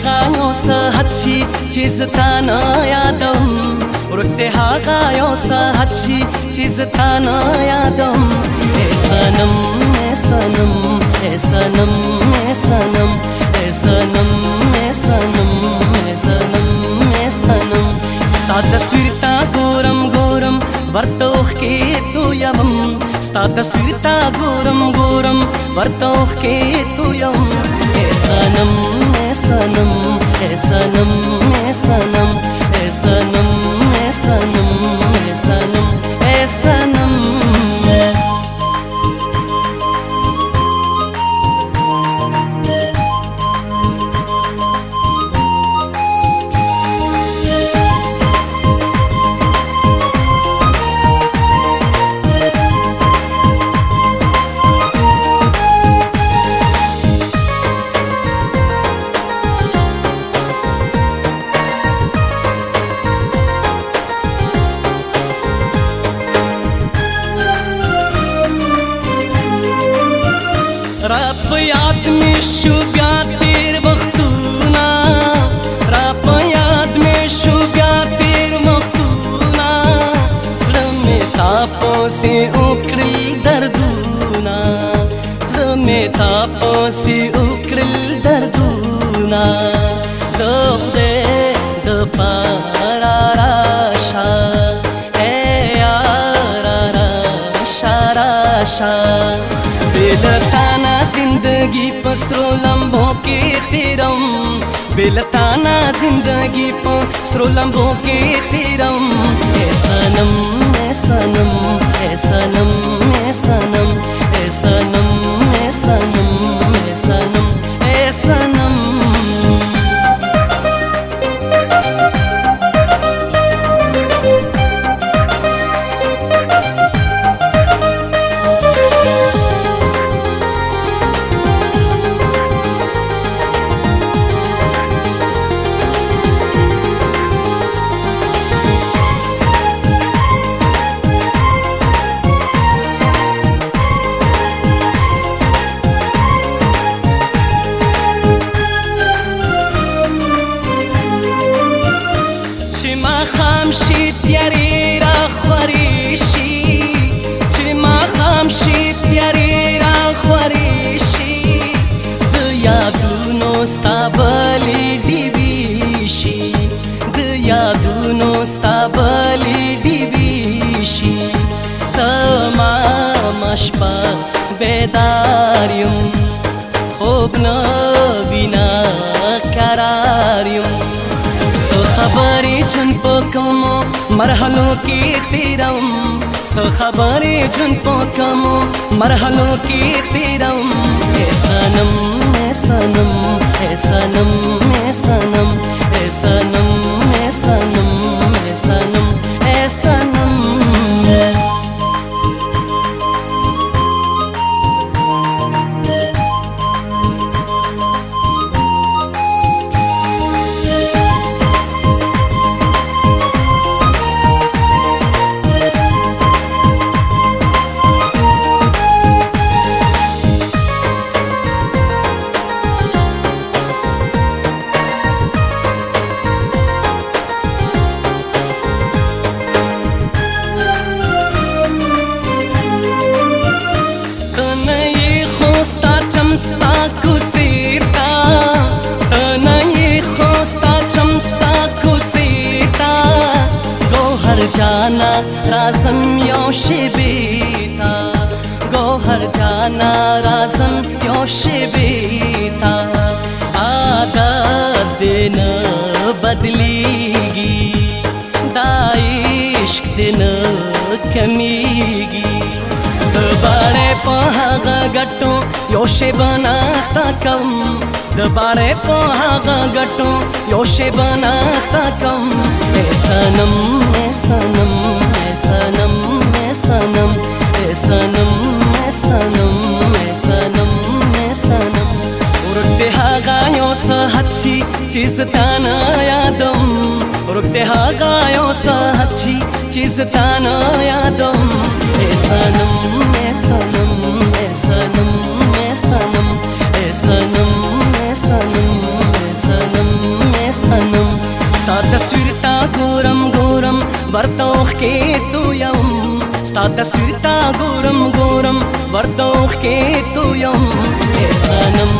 हागायो सहच्ची चीज ताना यादम रुकते हागायो सहच्ची चीज ताना यादम ए सनम ए सनम ए सनम ए सनम ए सनम ए सनम ए सनम ए सनम sta tasvir ta goram goram vartoch ke tu yam sta tasvir ta goram goram vartoch ke tu yam e sanam e sanam e sanam e sanam e sanam e sanam e sanam e sanam رب یاد می شو بیا تیر وختونا رب یاد می شو بیا تیر وختونا زلمی تاپو سی اکرل دردونا زلمی تاپو سی اکرل دردونا دخده دپارا راشا اے یارا راشا راشا बेलताना जिंदगी पसरो लम्बों के तिरम बेलताना जिंदगी पसरो लम्बों के तिरम ए सनम ए सनम ए सनम ए सनम ए सनम ए सनम ए सनम ए सनम خامشی تیاری را خوریشی چی ما خامشی تیاری را خوریشی دیادونو ستابلی دیویشی دیادونو ستابلی دیویشی تمام اشپا بیداریم خوب نبینا قراریم खबरे जुन पोकमो मरहलों के तेरम सो खबरे जुन पोकमो मरहलों के तेरम ए सनम ए सनम ए सनम ए सनम ए सनम ए सनम ए सनम ए सनम चमस्ता कुसीता तनये खोस्ता चमस्ता कुसीता गोहर जाना राजम योशिबीता गोहर जाना राजम योशिबीता आदत दिन बदलेगी दाइश्क दिन कमीगी दबाड़े पहागा गट्टो योशे बनास्ता कम दबाड़े पहागा गट्टो योशे बनास्ता कम ए सनम ए सनम ए सनम ए सनम ए सनम ए सनम ए सनम ए सनम रुकते हागायो सहच्ची चीज ताना यादम रुकते हागायो सहच्ची चीज ताना यादम ए सनम ए सनम ए सनम ए सनम ए सनम ए सनम ए सनम Stada syrta gurëm Vërdoh ke tu jom E sanëm